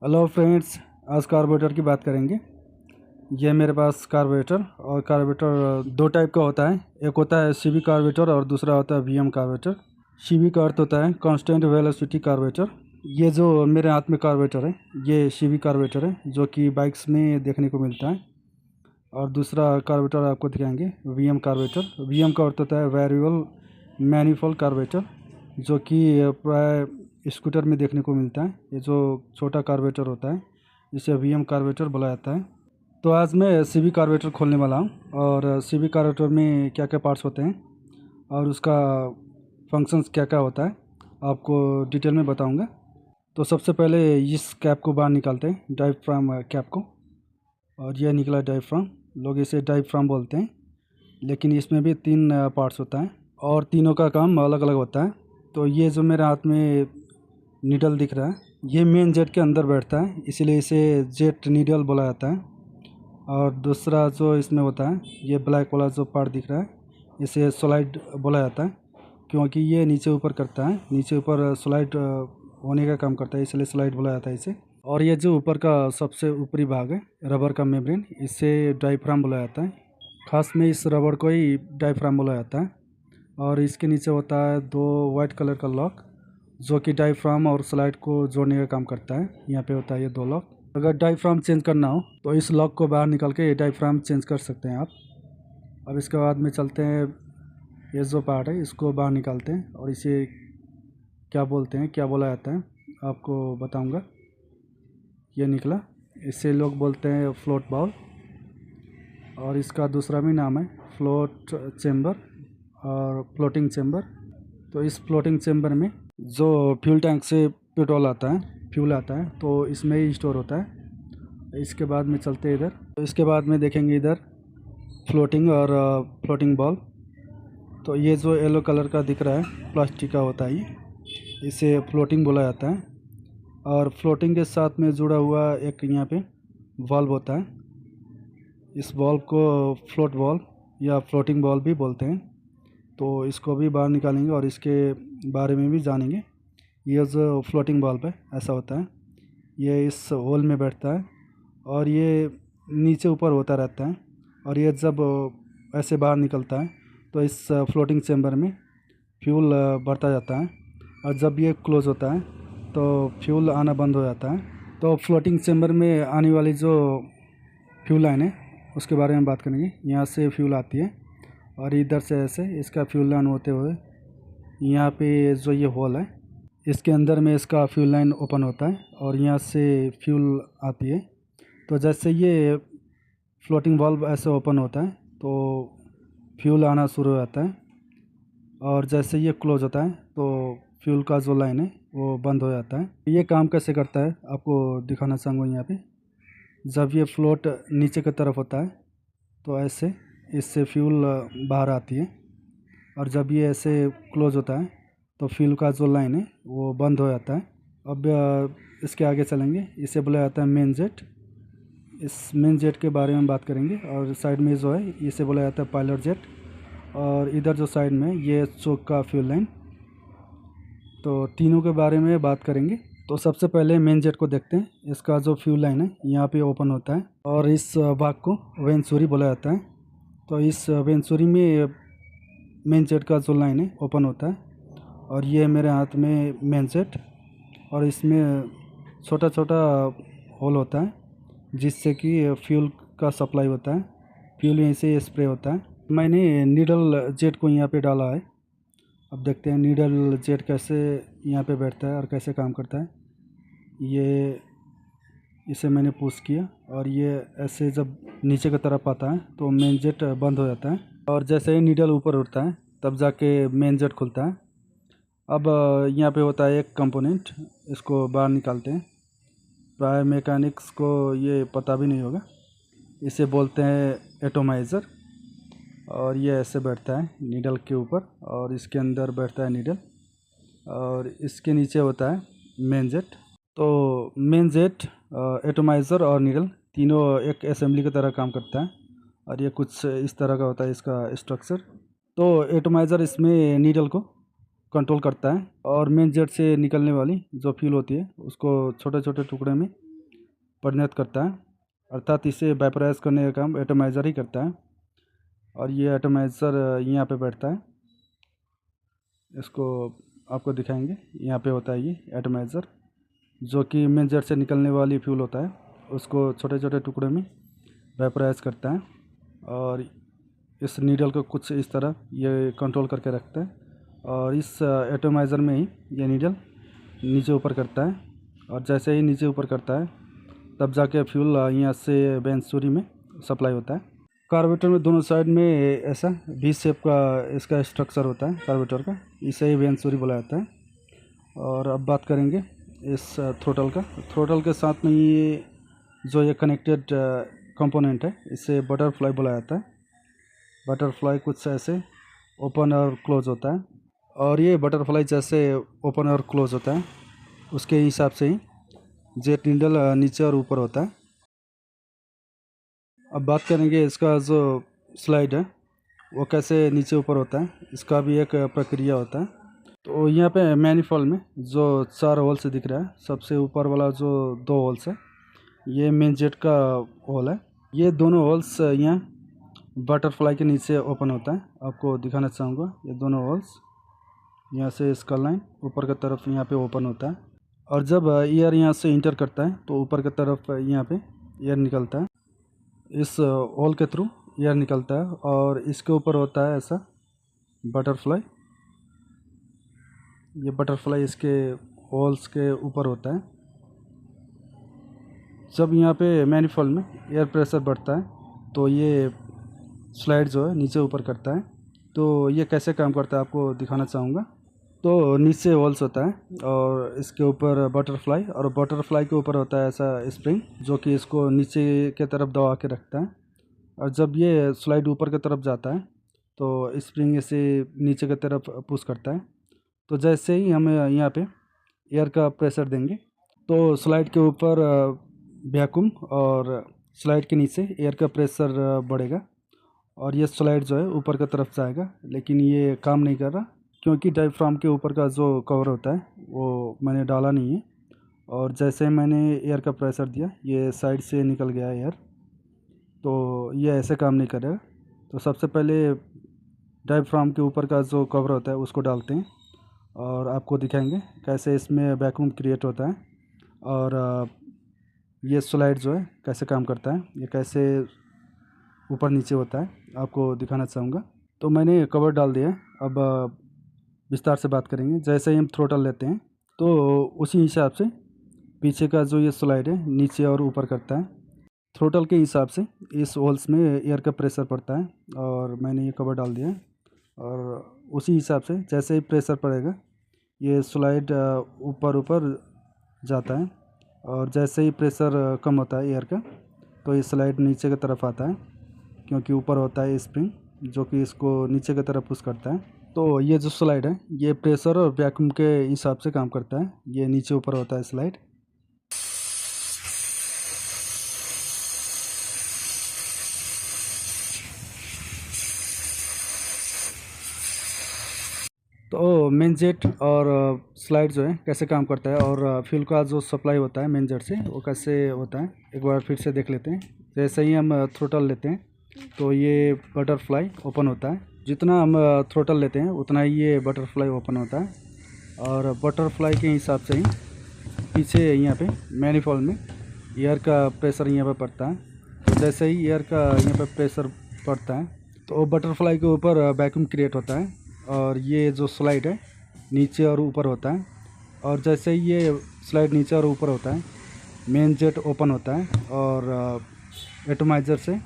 Hello friends, आज carburettor की बात करेंगे। ये मेरे पास कार्बोरेटर और कार्बोरेटर दो टाइप का होता है। एक होता है सीवी कार्बोरेटर और दूसरा होता है वीएम कार्बोरेटर। सीवी का अर्थ होता है कांस्टेंट वेलोसिटी कार्बोरेटर। ये जो मेरे हाथ में कार्बोरेटर है ये सीवी कार्बोरेटर है, जो कि बाइक्स में देखने को मिलता है। और दूसरा कार्बोरेटर आपको दिखाएंगे वीएम कार्बोरेटर। वीएम का अर्थ होता है वेरिएबल मैनिफोल्ड कार्बोरेटर, जो कि प्राय स्कूटर में देखने को मिलता है। ये जो छोटा कार्बोरेटर होता है इसे वीएम कार्बोरेटर बोला जाता है। तो आज मैं सीवी कार्बोरेटर खोलने वाला हूँ और सीवी कार्बोरेटर में क्या क्या पार्ट्स होते हैं और उसका फंक्शंस क्या क्या होता है आपको डिटेल में बताऊंगा। तो सबसे पहले इस कैप को बाहर निकालते हैं, डायफ्राम कैप को। और यह निकला डायफ्राम। लोग इसे डायफ्राम बोलते हैं, लेकिन इसमें भी तीन पार्ट्स होता है और तीनों का काम अलग अलग होता है। तो ये जो मेरे हाथ में नीडल दिख रहा है ये मेन जेट के अंदर बैठता है, इसीलिए इसे जेट नीडल बोला जाता है। और दूसरा जो इसमें होता है ये ब्लैक वाला जो पार्ट दिख रहा है इसे स्लाइड बोला जाता है, क्योंकि ये नीचे ऊपर करता है, नीचे ऊपर स्लाइड होने का काम करता है, इसलिए स्लाइड बोला जाता है इसे। और ये जो ऊपर का सबसे ऊपरी भाग है रबर का मेम्ब्रेन, इसे डायफ्राम बोला जाता है। खास में इस रबर को ही डायफ्राम बोला जाता है। और इसके नीचे होता है दो वाइट कलर का लॉक, जो कि डायफ्राम और स्लाइड को जोड़ने का काम करता है। यहाँ पे होता है ये दो लॉक। अगर डायफ्राम चेंज करना हो तो इस लॉक को बाहर निकाल के ये डायफ्राम चेंज कर सकते हैं आप। अब इसके बाद में चलते हैं, ये जो पार्ट है इसको बाहर निकालते हैं और इसे क्या बोलते हैं, क्या बोला जाता है आपको बताऊंगा। ये निकला, इसे लोग बोलते हैं फ्लोट बॉल, और इसका दूसरा भी नाम है फ्लोट चेम्बर और फ्लोटिंग चेम्बर। तो इस फ्लोटिंग चेम्बर में जो फ्यूल टैंक से पेट्रोल आता है, फ्यूल आता है, तो इसमें ही स्टोर होता है। इसके बाद में चलते हैं इधर, तो इसके बाद में देखेंगे इधर फ्लोटिंग और फ्लोटिंग बॉल। तो ये जो येलो कलर का दिख रहा है प्लास्टिक का होता है ये, इसे फ्लोटिंग बोला जाता है। और फ्लोटिंग के साथ में जुड़ा हुआ एक यहाँ पे वाल्व होता है, इस वाल्व को फ्लोट बॉल या फ्लोटिंग बॉल भी बोलते हैं। तो इसको भी बाहर निकालेंगे और इसके बारे में भी जानेंगे। ये जो फ्लोटिंग बॉल है ऐसा होता है, ये इस होल में बैठता है और ये नीचे ऊपर होता रहता है। और ये जब ऐसे बाहर निकलता है तो इस फ्लोटिंग चैम्बर में फ्यूल बढ़ता जाता है, और जब ये क्लोज होता है तो फ्यूल आना बंद हो जाता है। तो फ्लोटिंग चैम्बर में आने वाली जो फ्यूल लाइन है उसके बारे में बात करेंगे। यहाँ से फ्यूल आती है और इधर से ऐसे इसका फ्यूल लाइन होते हुए यहाँ पे जो ये होल है इसके अंदर में इसका फ्यूल लाइन ओपन होता है और यहाँ से फ्यूल आती है। तो जैसे ये फ्लोटिंग वाल्व ऐसे ओपन होता है तो फ्यूल आना शुरू हो जाता है, और जैसे ये क्लोज होता है तो फ्यूल का जो लाइन है वो बंद हो जाता है। ये काम कैसे करता है आपको दिखाना चाहूँगा। यहाँ पे जब ये फ्लोट नीचे की तरफ होता है तो ऐसे इससे फ्यूल बाहर आती है, और जब ये ऐसे क्लोज होता है तो फ्यूल का जो लाइन है वो बंद हो जाता है। अब इसके आगे चलेंगे, इसे बोला जाता है मेन जेट। इस मेन जेट के बारे में बात करेंगे। और साइड में जो है इसे बोला जाता है पायलट जेट, और इधर जो साइड में ये चोक का फ्यूल लाइन। तो तीनों के बारे में बात करेंगे। तो सबसे पहले मेन जेट को देखते हैं। इसका जो फ्यूल लाइन है यहाँ पे ओपन होता है और इस भाग को वेंचुरी बोला जाता है। तो इस वेंचुरी में मेन जेट का जो लाइन है ओपन होता है, और ये मेरे हाथ में मेन जेट, और इसमें छोटा छोटा होल होता है जिससे कि फ्यूल का सप्लाई होता है, फ्यूल यहीं से स्प्रे होता है। मैंने नीडल जेट को यहाँ पे डाला है। अब देखते हैं नीडल जेट कैसे यहाँ पे बैठता है और कैसे काम करता है। ये इसे मैंने पुश किया और ये ऐसे जब नीचे की तरफ आता है तो मेन जेट बंद हो जाता है, और जैसे ही नीडल ऊपर उठता है तब जाके मेन जेट खुलता है। अब यहाँ पे होता है एक कंपोनेंट, इसको बाहर निकालते हैं। प्राय मैकेनिक्स को ये पता भी नहीं होगा, इसे बोलते हैं एटोमाइज़र। और ये ऐसे बैठता है नीडल के ऊपर, और इसके अंदर बैठता है नीडल, और इसके नीचे होता है मेन जेट। तो मेन जेट, एटोमाइज़र और नीडल तीनों एक असेंबली की तरह काम करता है, और ये कुछ इस तरह का होता है इसका स्ट्रक्चर। तो एटोमाइज़र इसमें नीडल को कंट्रोल करता है, और मेन जेट से निकलने वाली जो फ्यूल होती है उसको छोटे छोटे टुकड़े में परिणत करता है, अर्थात इसे वेपराइज करने का काम एटमाइज़र ही करता है। और ये एटमाइज़र यहाँ पे बैठता है, इसको आपको दिखाएंगे। यहाँ पे होता है ये एटमाइज़र, जो कि मेन जेट से निकलने वाली फ्यूल होता है, उसको छोटे छोटे टुकड़े में वेपराइज करता है। और इस नीडल को कुछ इस तरह ये कंट्रोल करके रखता है, और इस एटमाइज़र में ही ये नीडल नीचे ऊपर करता है। और जैसे ही नीचे ऊपर करता है तब जाके फ्यूल यहाँ से वेंचुरी में सप्लाई होता है। कार्बोरेटर में दोनों साइड में ऐसा वी शेप का इसका स्ट्रक्चर होता है कार्बोरेटर का, इसे ही वेंचुरी बोला जाता है। और अब बात करेंगे इस थ्रोटल का। थ्रोटल के साथ में ये जो ये कनेक्टेड कंपोनेंट है, इसे बटरफ्लाई बोला जाता है। बटरफ्लाई कुछ ऐसे ओपन और क्लोज होता है, और ये बटरफ्लाई जैसे ओपन और क्लोज होता है उसके हिसाब से ही जेट नीडल नीचे और ऊपर होता है। अब बात करेंगे इसका जो स्लाइड है वो कैसे नीचे ऊपर होता है, इसका भी एक प्रक्रिया होता है। तो यहाँ पे मैनिफॉल्ड में जो 4 होल्स दिख रहा है, सबसे ऊपर वाला जो 2 होल्स है ये मेन जेट का होल है। ये दोनों होल्स यहाँ बटरफ्लाई के नीचे ओपन होता है। आपको दिखाना चाहूँगा, ये दोनों होल्स यहाँ से स्कल लाइन ऊपर की तरफ यहाँ पे ओपन होता है, और जब एयर यहाँ से इंटर करता है तो ऊपर की तरफ यहाँ पे एयर निकलता है, इस होल के थ्रू एयर निकलता है। और इसके ऊपर होता है ऐसा बटरफ्लाई, ये बटरफ्लाई इसके होल्स के ऊपर होता है। जब यहाँ पे मैनिफॉल्ड में एयर प्रेशर बढ़ता है तो ये स्लाइड जो है नीचे ऊपर करता है। तो ये कैसे काम करता है आपको दिखाना चाहूँगा। तो नीचे होल्स होता है और इसके ऊपर बटरफ्लाई, और बटरफ्लाई के ऊपर होता है ऐसा स्प्रिंग जो कि इसको नीचे के तरफ दबा के रखता है। और जब ये स्लाइड ऊपर की तरफ जाता है तो स्प्रिंग इसे नीचे की तरफ पुश करता है। तो जैसे ही हम यहाँ पे एयर का प्रेशर देंगे तो स्लाइड के ऊपर वैक्यूम और स्लाइड के नीचे एयर का प्रेशर बढ़ेगा, और ये स्लाइड जो है ऊपर की तरफ जाएगा। लेकिन ये काम नहीं कर रहा क्योंकि डायफ्राम के ऊपर का जो कवर होता है वो मैंने डाला नहीं है। और जैसे मैंने एयर का प्रेशर दिया ये साइड से निकल गया एयर, तो ये ऐसे काम नहीं करेगा। तो सबसे पहले डायफ्राम के ऊपर का जो कवर होता है उसको डालते हैं, और आपको दिखाएंगे कैसे इसमें वैक्यूम क्रिएट होता है, और ये स्लाइड जो है कैसे काम करता है, ये कैसे ऊपर नीचे होता है आपको दिखाना चाहूँगा। तो मैंने कवर डाल दिया। अब विस्तार से बात करेंगे। जैसे ही हम थ्रोटल लेते हैं तो उसी हिसाब से पीछे का जो ये स्लाइड है नीचे और ऊपर करता है। थ्रोटल के हिसाब से इस होल्स में एयर का प्रेशर पड़ता है, और मैंने ये कवर डाल दिया। और उसी हिसाब से जैसे ही प्रेशर पड़ेगा ये स्लाइड ऊपर ऊपर जाता है, और जैसे ही प्रेशर कम होता है एयर का तो ये स्लाइड नीचे की तरफ आता है, क्योंकि ऊपर होता है स्प्रिंग जो कि इसको नीचे की तरफ पुश करता है। तो ये जो स्लाइड है ये प्रेशर और वैक्यूम के हिसाब से काम करता है। ये नीचे ऊपर होता है स्लाइड। तो मेन जेट और स्लाइड जो है कैसे काम करता है, और फ्यूल का जो सप्लाई होता है मेन जेट से वो कैसे होता है एक बार फिर से देख लेते हैं। जैसे ही हम थ्रोटल लेते हैं तो ये बटरफ्लाई ओपन होता है। जितना हम थ्रोटल लेते हैं उतना ही ये बटरफ्लाई ओपन होता है, और बटरफ्लाई के हिसाब से ही पीछे यहाँ पे मैनिफॉल्ड में एयर का प्रेशर यहाँ पे पड़ता है। तो जैसे ही एयर का यहाँ पे प्रेशर पड़ता है तो बटरफ्लाई के ऊपर वैक्यूम क्रिएट होता है, और ये जो स्लाइड है नीचे और ऊपर होता है। और जैसे ही ये स्लाइड नीचे और ऊपर होता है मेन जेट ओपन होता है, और एटमाइज़र से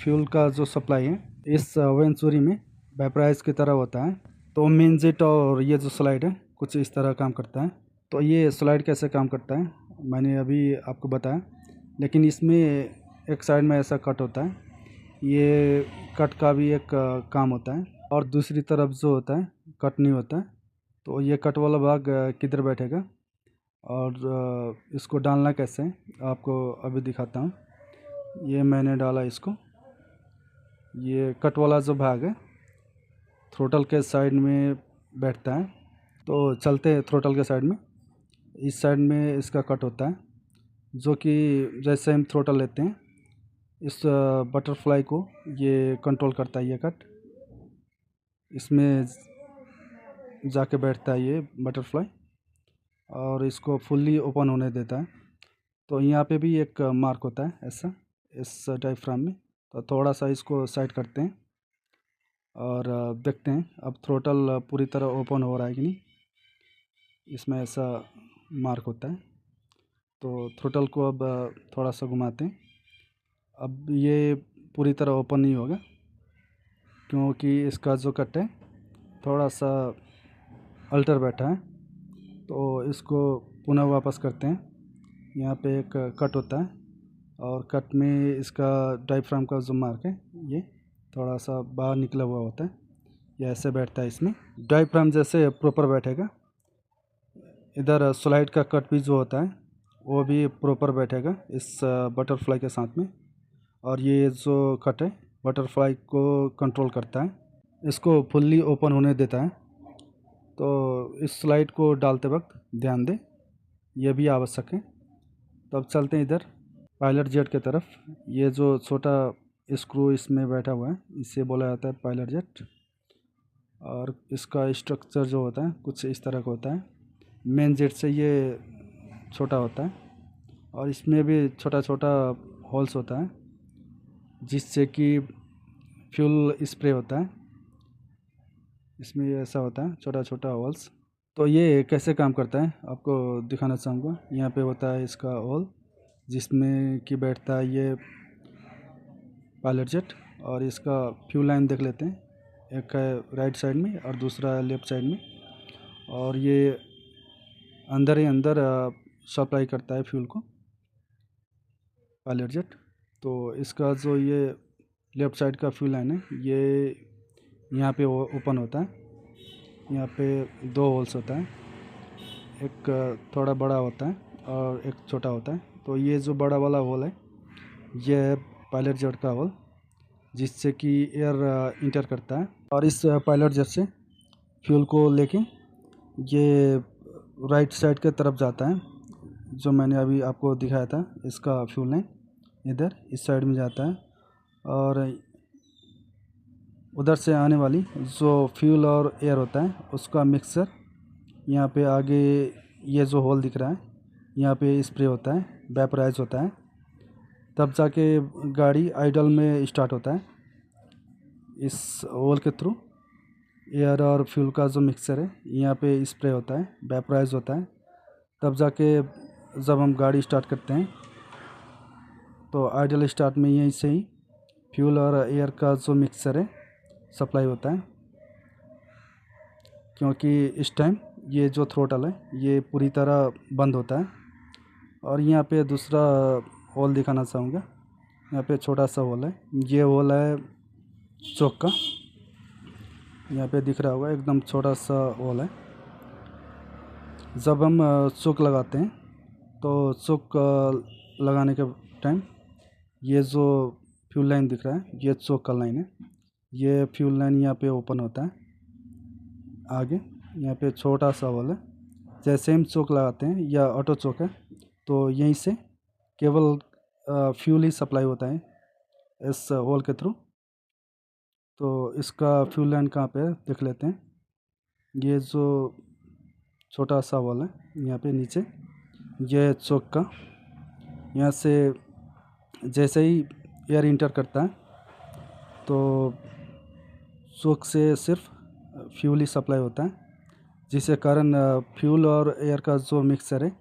फ्यूल का जो सप्लाई है इस वेंचुरी में वेपराइज की तरह होता है। तो मेन जेट और ये जो स्लाइड है कुछ इस तरह काम करता है। तो ये स्लाइड कैसे काम करता है मैंने अभी आपको बताया, लेकिन इसमें एक साइड में ऐसा कट होता है, ये कट का भी एक काम होता है, और दूसरी तरफ जो होता है कट नहीं होता है। तो ये कट वाला भाग किधर बैठेगा और इसको डालना कैसे है आपको अभी दिखाता हूँ। ये मैंने डाला इसको, ये कट वाला जो भाग है थ्रोटल के साइड में बैठता है। तो चलते हैं थ्रोटल के साइड में, इस साइड में इसका कट होता है। जो कि जैसे हम थ्रोटल लेते हैं, इस बटरफ्लाई को ये कंट्रोल करता है। ये कट इसमें जाके बैठता है ये बटरफ्लाई और इसको फुल्ली ओपन होने देता है। तो यहाँ पे भी एक मार्क होता है ऐसा इस डायफ्राम में। तो थोड़ा सा इसको साइड करते हैं और देखते हैं अब थ्रोटल पूरी तरह ओपन हो रहा है कि नहीं। इसमें ऐसा मार्क होता है। तो थ्रोटल को अब थोड़ा सा घुमाते हैं। अब ये पूरी तरह ओपन नहीं होगा क्योंकि इसका जो कट है थोड़ा सा अल्टर बैठा है। तो इसको पुनः वापस करते हैं। यहाँ पे एक कट होता है और कट में इसका डायफ्राम का जो मार्क है ये थोड़ा सा बाहर निकला हुआ होता है। ये ऐसे बैठता है। इसमें डायफ्राम जैसे प्रॉपर बैठेगा। इधर स्लाइड का कट भी जो होता है वो भी प्रॉपर बैठेगा इस बटरफ्लाई के साथ में। और ये जो कट है बटरफ्लाई को कंट्रोल करता है, इसको फुल्ली ओपन होने देता है। तो इस स्लाइड को डालते वक्त ध्यान दें, यह भी आवश्यक है। तो अब चलते हैं इधर पायलट जेट की तरफ। ये जो छोटा स्क्रू इसमें बैठा हुआ है इसे बोला जाता है पायलट जेट। और इसका स्ट्रक्चर जो होता है कुछ इस तरह का होता है। मेन जेट से ये छोटा होता है और इसमें भी छोटा छोटा होल्स होता है जिससे कि फ्यूल स्प्रे होता है। इसमें ऐसा होता है छोटा छोटा होल्स। तो ये कैसे काम करता है आपको दिखाना चाहूँगा। यहाँ पे होता है इसका होल जिसमें कि बैठता है ये पायलट जेट। और इसका फ्यूल लाइन देख लेते हैं, एक है राइट साइड में और दूसरा लेफ़्ट साइड में। और ये अंदर ही अंदर सप्लाई करता है फ्यूल को पायलट जेट। तो इसका जो ये लेफ़्ट साइड का फ्यूल लाइन है ये यहाँ पे ओपन होता है। यहाँ पे दो होल्स होता है, एक थोड़ा बड़ा होता है और एक छोटा होता है। तो ये जो बड़ा वाला होल है ये है पायलट जेट का होल जिससे कि एयर इंटर करता है। और इस पायलट जेट से फ्यूल को लेके ये राइट साइड के तरफ जाता है। जो मैंने अभी आपको दिखाया था इसका फ्यूल लाइन इधर इस साइड में जाता है। और उधर से आने वाली जो फ्यूल और एयर होता है उसका मिक्सचर यहाँ पे आगे ये जो होल दिख रहा है यहाँ पे स्प्रे होता है, वेपराइज होता है। तब जाके गाड़ी आइडल में स्टार्ट होता है। इस होल के थ्रू एयर और फ्यूल का जो मिक्सचर है यहाँ पे स्प्रे होता है, वेपराइज होता है। तब जाके जब हम गाड़ी स्टार्ट करते हैं तो आइडल स्टार्ट में यहीं से ही फ्यूल और एयर का जो मिक्सचर है सप्लाई होता है। क्योंकि इस टाइम ये जो थ्रोटल है ये पूरी तरह बंद होता है। और यहाँ पे दूसरा होल दिखाना चाहूँगा। यहाँ पे छोटा सा होल है, ये होल है चोक का। यहाँ पे दिख रहा होगा एकदम छोटा सा होल है। जब हम चोक लगाते हैं तो चोक लगाने के टाइम ये जो फ्यूल लाइन दिख रहा है ये चोक का लाइन है। ये फ्यूल लाइन यहाँ पे ओपन होता है आगे। यहाँ पे छोटा सा होल है। जैसे हम चोक लगाते हैं या ऑटो चोक है तो यहीं से केवल फ्यूल ही सप्लाई होता है इस होल के थ्रू। तो इसका फ्यूल लाइन कहाँ पे है देख लेते हैं। ये जो छोटा सा होल है यहाँ पे नीचे ये चोक का, यहाँ से जैसे ही एयर इंटर करता है तो चोक से सिर्फ फ्यूल ही सप्लाई होता है जिसके कारण फ्यूल और एयर का जो मिक्सचर है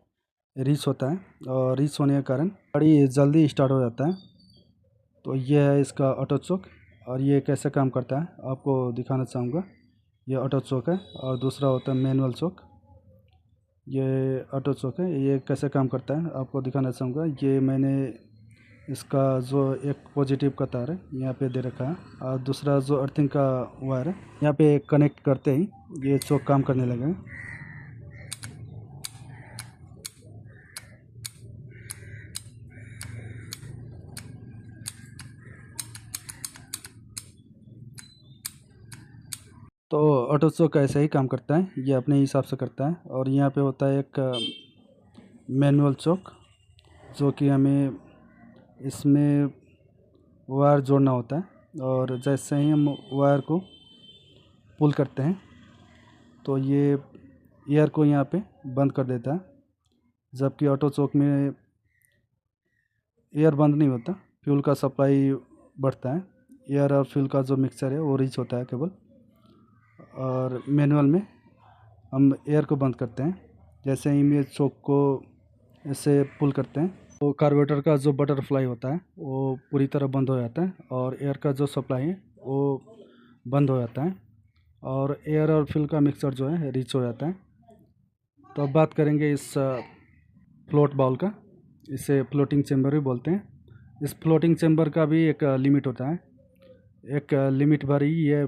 रीच होता है। और रीच होने के कारण गाड़ी जल्दी स्टार्ट हो जाता है। तो ये है इसका ऑटो चोक। और ये कैसे काम करता है आपको दिखाना चाहूँगा। ये ऑटो चोक है और दूसरा होता है मैनुअल चोक। ये ऑटो चोक है, ये कैसे काम करता है आपको दिखाना चाहूँगा। ये मैंने इसका जो एक पॉजिटिव का तार है यहाँ पे दे रखा है और दूसरा जो अर्थिंग का वायर है यहाँ पे कनेक्ट करते ही ये चोक काम करने लगेगा। तो ऑटो चोक ऐसे ही काम करता है, ये अपने हिसाब से करता है। और यहाँ पे होता है एक मैनुअल चोक जो कि हमें इसमें वायर जोड़ना होता है। और जैसे ही हम वायर को पुल करते हैं तो ये एयर को यहाँ पे बंद कर देता है, जबकि ऑटो चोक में एयर बंद नहीं होता, फ्यूल का सप्लाई बढ़ता है। एयर और फ्यूल का जो मिक्सचर है वो रीच होता है केवल। और मैनुअल में हम एयर को बंद करते हैं, जैसे ही हम चोक को ऐसे पुल करते हैं तो कार्बोरेटर का जो बटरफ्लाई होता है वो पूरी तरह बंद हो जाता है और एयर का जो सप्लाई है वो बंद हो जाता है और एयर और फ्यूल का मिक्सचर जो है रीच हो जाता है। तो अब बात करेंगे इस फ्लोट बाउल का। इसे फ्लोटिंग चेम्बर भी बोलते हैं। इस फ्लोटिंग चेम्बर का भी एक लिमिट होता है, एक लिमिट भर ही ये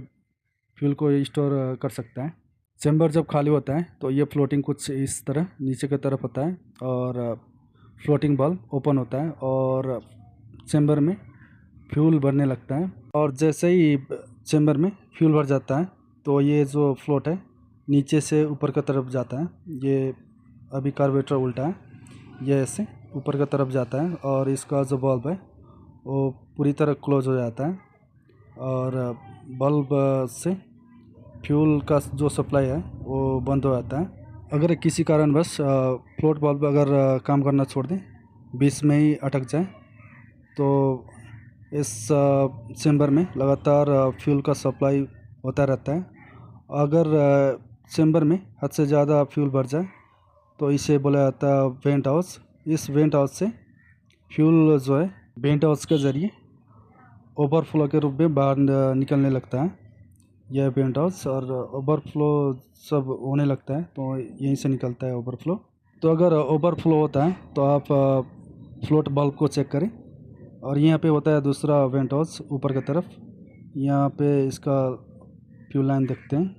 फ्यूल को स्टोर कर सकता है। चेम्बर जब खाली होता है तो ये फ्लोटिंग कुछ इस तरह नीचे की तरफ होता है और फ्लोटिंग बल्ब ओपन होता है और चेम्बर में फ्यूल भरने लगता है। और जैसे ही चेम्बर में फ्यूल भर जाता है तो ये जो फ्लोट है नीचे से ऊपर की तरफ जाता है। ये अभी कार्बोरेटर उल्टा है, ये ऐसे ऊपर की तरफ जाता है और इसका जो बल्ब है वो पूरी तरह क्लोज हो जाता है और बल्ब से फ्यूल का जो सप्लाई है वो बंद हो जाता है। अगर किसी कारणवश फ्लोट बल्ब अगर काम करना छोड़ दें, बीच में ही अटक जाए, तो इस चेम्बर में लगातार फ्यूल का सप्लाई होता रहता है। अगर चेम्बर में हद से ज़्यादा फ्यूल भर जाए तो इसे बोला जाता है वेंट हाउस। इस वेंट हाउस से फ्यूल जो है वेंट हाउस के ज़रिए ओवरफ्लो के रूप में बाहर निकलने लगता है। यह वेंट हाउस और ओवरफ्लो सब होने लगता है तो यहीं से निकलता है ओवरफ्लो। तो अगर ओवरफ्लो होता है तो आप फ्लोट बल्ब को चेक करें। और यहाँ पे होता है दूसरा वेंट हाउस ऊपर की तरफ। यहाँ पे इसका फ्यूल लाइन देखते हैं,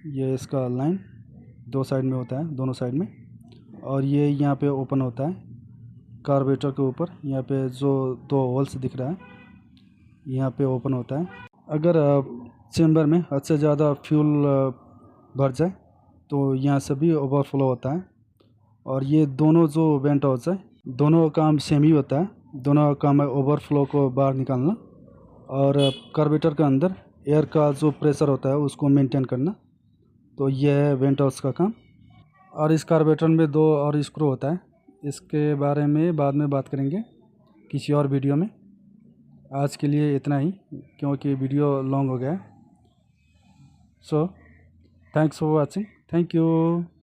ये इसका लाइन दो साइड में होता है, दोनों साइड में। और ये यहाँ पे ओपन होता है कार्बोरेटर के ऊपर। यहाँ पे जो दो होल्स दिख रहा है यहाँ पे ओपन होता है। अगर चेम्बर में हद से ज़्यादा फ्यूल भर जाए तो यहाँ से भी ओवरफ्लो होता है। और ये दोनों जो वेंट हाउस है दोनों का काम सेम ही होता है। दोनों का काम है ओवरफ्लो को बाहर निकालना और कार्बोरेटर के अंदर एयर का जो प्रेशर होता है उसको मेंटेन करना। तो यह है वेंट हाउस का काम। और इस कार्बोरेटर में दो और स्क्रू होता है, इसके बारे में बाद में बात करेंगे किसी और वीडियो में। आज के लिए इतना ही, क्योंकि वीडियो लॉन्ग हो गया है। So thanks for watching, thank you.